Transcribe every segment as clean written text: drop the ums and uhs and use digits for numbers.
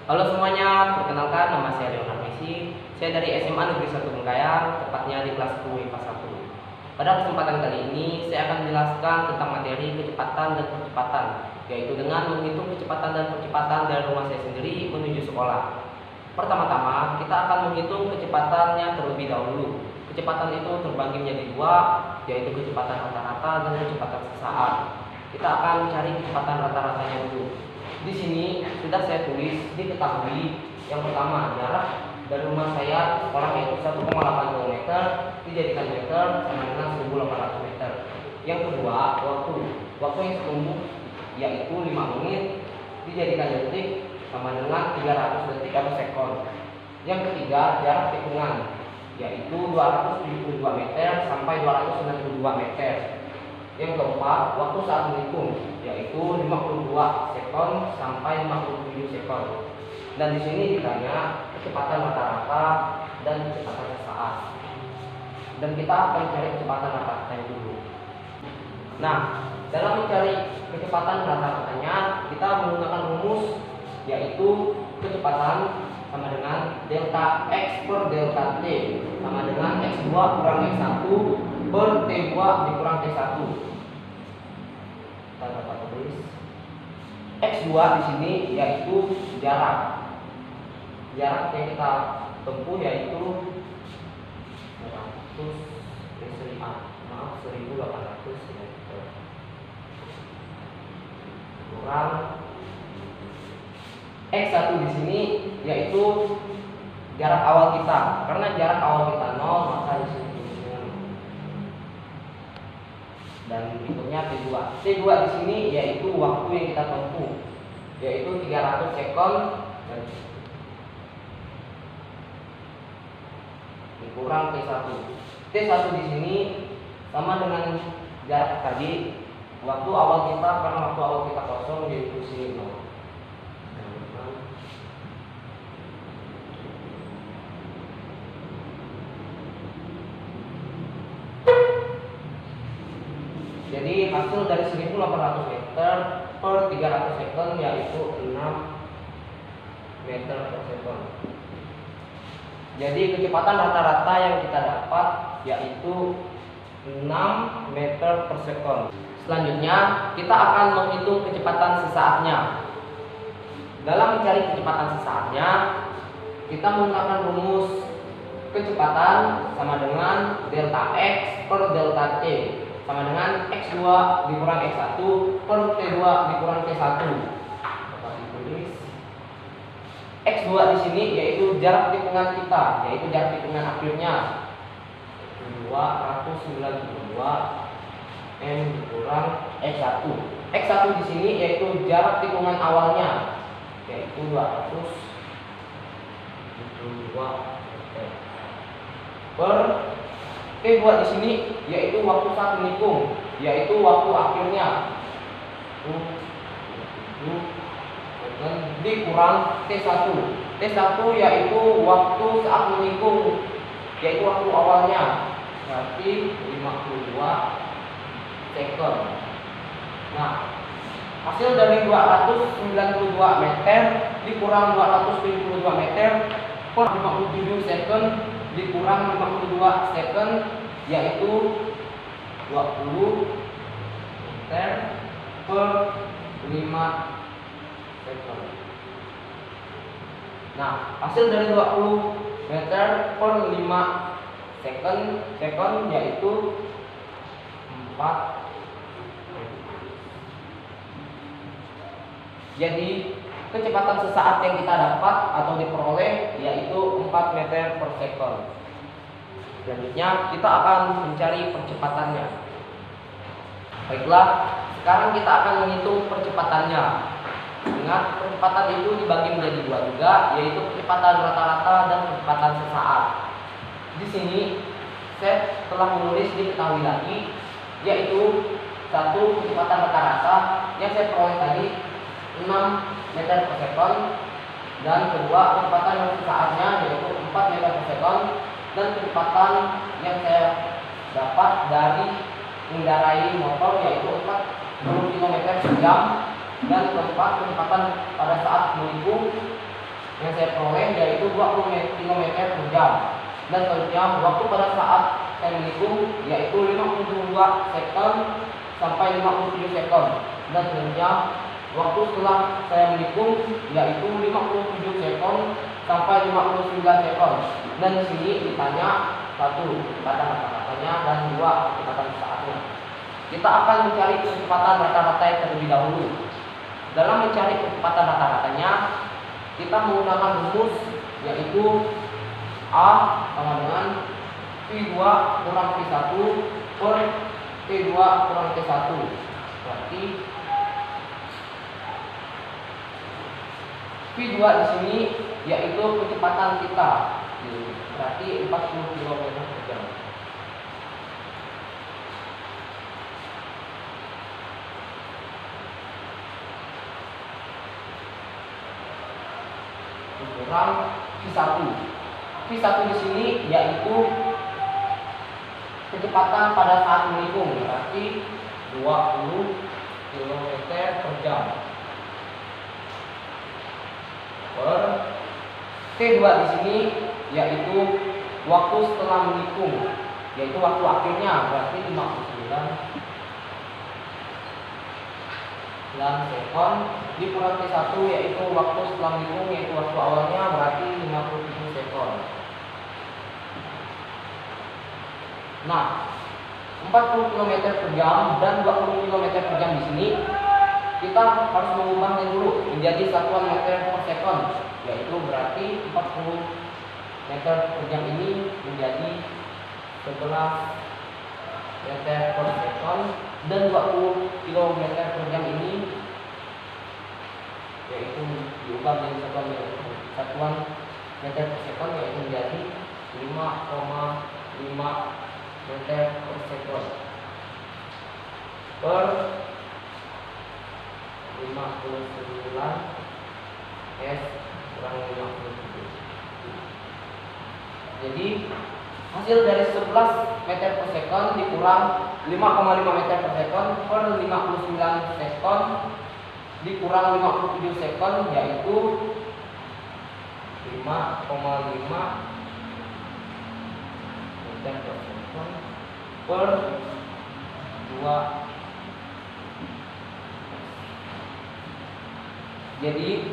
Halo semuanya, perkenalkan nama saya Leonard Messi. Saya dari SMA Negeri 1 Bengkayang, tepatnya di kelas 10 IPA 1. Pada kesempatan kali ini, saya akan menjelaskan tentang materi kecepatan dan percepatan, yaitu dengan menghitung kecepatan dan percepatan dari rumah saya sendiri menuju sekolah. Pertama-tama, kita akan menghitung kecepatannya terlebih dahulu. Kecepatan itu terbagi menjadi dua, yaitu kecepatan rata-rata dan kecepatan sesaat. Kita akan cari kecepatan rata-ratanya dulu. Di sini sudah saya tulis, diketahui yang pertama jarak dari rumah saya sekolah yaitu 1,8 km dijadikan meter sama dengan 1.800 meter. Yang kedua waktu yang setumbuh yaitu 5 menit dijadikan detik sama dengan 300 detik atau sekon. Yang ketiga jarak tikungan yaitu 272 meter sampai 292 meter. Yang keempat, waktu saat menghitung yaitu 52 sekon sampai 57 sekon. Dan di sini ditanya kecepatan rata-rata dan kecepatan sesaat. Dan kita akan cari kecepatan rata-ratanya dulu. Nah, dalam mencari kecepatan rata-ratanya kita menggunakan rumus yaitu kecepatan sama dengan delta X per delta T sama dengan X2 kurang X1 per T2 dikurang T1. Kita dapat tulis X2 di sini yaitu jarak yang kita tempuh yaitu 1.800 meter kurang X1 di sini yaitu jarak awal kita. Karena jarak awal kita 0, maka di sini dan berikutnya T2. T2 di sini yaitu waktu yang kita tempuh, yaitu 300 sekon dan dikurang T1. T1 di sini sama dengan jarak tadi, waktu awal kita karena waktu awal kita kosong yaitu sini 0. Jadi hasil dari 1.800 meter per 300 sekon yaitu 6 meter per sekon. Jadi kecepatan rata-rata yang kita dapat yaitu 6 meter per sekon. Selanjutnya kita akan menghitung kecepatan sesaatnya. Dalam mencari kecepatan sesaatnya kita menggunakan rumus kecepatan sama dengan delta X per delta T sama dengan X2 dikurang X1 per T2 dikurang T1. Dapat ditulis X2 di sini yaitu jarak tikungan kita, yaitu jarak tikungan akhirnya 292 M dikurang X1. X1 di sini yaitu jarak tikungan awalnya, yaitu 272 meter per T2 di sini yaitu waktu saat menghitung, yaitu waktu akhirnya dikurang T1. T1 yaitu waktu saat menghitung, yaitu waktu awalnya, berarti 52 sekon. Nah, hasil dari 292 meter dikurang 272 meter per 57 sekon dikurang 52 second yaitu 20 meter per 5 second. Nah, hasil dari 20 meter per 5 second yaitu 4. Jadi kecepatan sesaat yang kita dapat atau diperoleh yaitu 4 meter per sekon. Selanjutnya kita akan mencari percepatannya. Baiklah, sekarang kita akan menghitung percepatannya. Ingat, percepatan itu dibagi menjadi dua juga, yaitu kecepatan rata-rata dan kecepatan sesaat. Di sini saya telah menulis diketahui lagi, yaitu satu kecepatan rata-rata yang saya peroleh tadi 6 meter per sekon, dan kedua kecepatan yang sesaatnya yaitu 4 meter per sekon, dan kecepatan yang saya dapat dari mengendarai motor yaitu 40 km per jam, dan keempat kecepatan pada saat menikung yang saya peroleh yaitu 20 km per jam. Dan selanjutnya waktu pada saat saya menikung yaitu 52 sekon sampai 57 sekon. Dan selanjutnya waktu setelah saya menikung yaitu 57 sekon sampai 59 sekon. Dan di sini ditanya satu kecepatan rata-ratanya dan dua kecepatan saatnya. Kita akan mencari kecepatan rata-rata yang terlebih dahulu. Dalam mencari kecepatan rata-ratanya, kita menggunakan rumus yaitu A sama dengan V2 kurang V1 per T2 kurang T1. Berarti V2 di sini yaitu kecepatan kita. Berarti 40 km per jam. Kurang V1. V1 di sini yaitu kecepatan pada saat menikung, berarti 20 km per jam. Per T2 di sini yaitu waktu setelah menikung, yaitu waktu akhirnya, berarti 59 sekon dikurang T1 yaitu waktu setelah menikung, yaitu waktu awalnya, berarti 57 sekon. Nah, 40 km per jam dan 20 km per jam di sini kita harus mengubahnya dulu menjadi satuan meter per sekon, yaitu berarti 40 meter per jam ini menjadi 11 meter per sekon, dan 20 km per jam ini yaitu diubah menjadi satuan meter per sekon, yaitu menjadi 5,5 meter per sekon per 59 S kurang 57. Jadi hasil dari 11 meter per sekon dikurang 5,5 meter per sekon per 59 sekon dikurang 57 sekon, yaitu 5,5 meter per sekon per 2. Jadi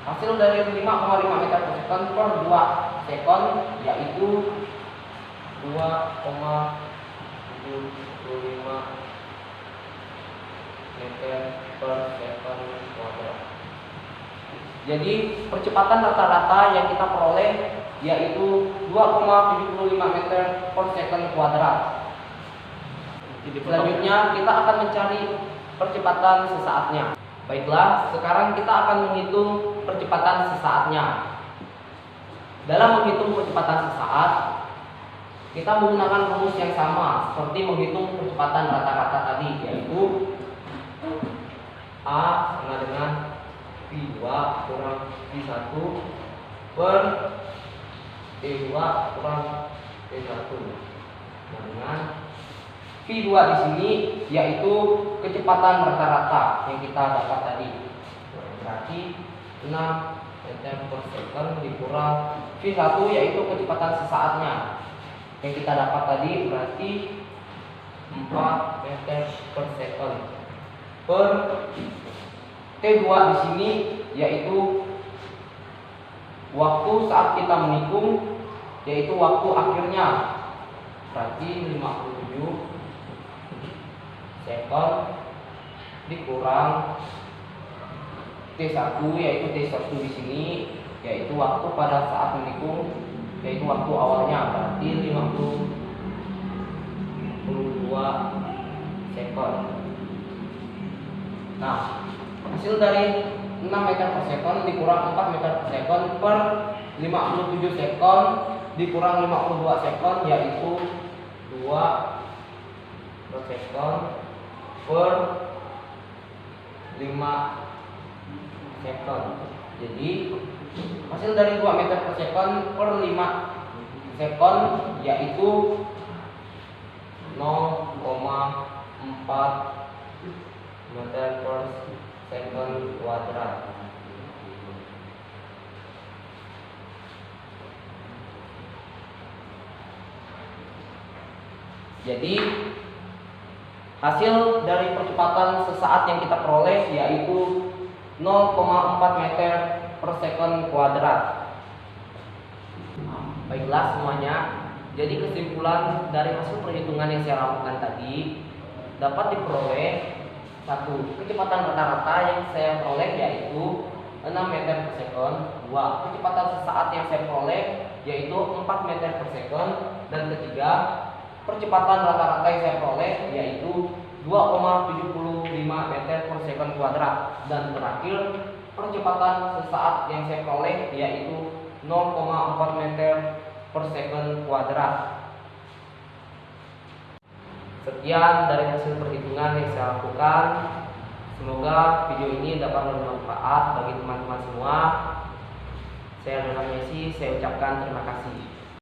hasil dari 5,5 meter per sekon per 2 sekon yaitu 2,75 meter per sekon kuadrat. Jadi percepatan rata-rata yang kita peroleh yaitu 2,75 meter per sekon kuadrat. Selanjutnya kita akan mencari percepatan sesaatnya. Baiklah, sekarang kita akan menghitung percepatan sesaatnya. Dalam menghitung percepatan sesaat, kita menggunakan rumus yang sama seperti menghitung percepatan rata-rata tadi, yaitu A sama dengan V2 kurang V1 per T2 kurang T1. Dengan V2 di sini yaitu kecepatan rata-rata yang kita dapat tadi, berarti 6 meter per sekon dikurang V1 yaitu kecepatan sesaatnya yang kita dapat tadi, berarti 4 meter per sekon per T2 di sini yaitu waktu saat kita menikung, yaitu waktu akhirnya, berarti 57 sekon dikurang T1 yaitu T1 di sini yaitu waktu pada saat menikung, yaitu waktu awalnya, berarti 52 sekon. Nah, hasil dari 6 meter per sekon dikurang 4 meter per sekon per 57 sekon dikurang 52 sekon yaitu 2 per sekon per 5 sekon. Jadi hasil dari 2 meter per sekon per 5 sekon yaitu 0,4 meter per sekon kuadrat. Jadi hasil dari percepatan sesaat yang kita peroleh yaitu 0,4 meter per second kuadrat. Baiklah semuanya, jadi kesimpulan dari hasil perhitungan yang saya lakukan tadi dapat diperoleh: satu, kecepatan rata-rata yang saya peroleh yaitu 6 meter per second. Dua, kecepatan sesaat yang saya peroleh yaitu 4 meter per second. Dan ketiga, percepatan rata-rata yang saya peroleh yaitu 2,75 meter per second kuadrat. Dan terakhir, percepatan sesaat yang saya peroleh yaitu 0,4 meter per second kuadrat. Sekian dari hasil perhitungan yang saya lakukan. Semoga video ini dapat bermanfaat bagi teman-teman semua. Saya Lionel Messi, saya ucapkan terima kasih.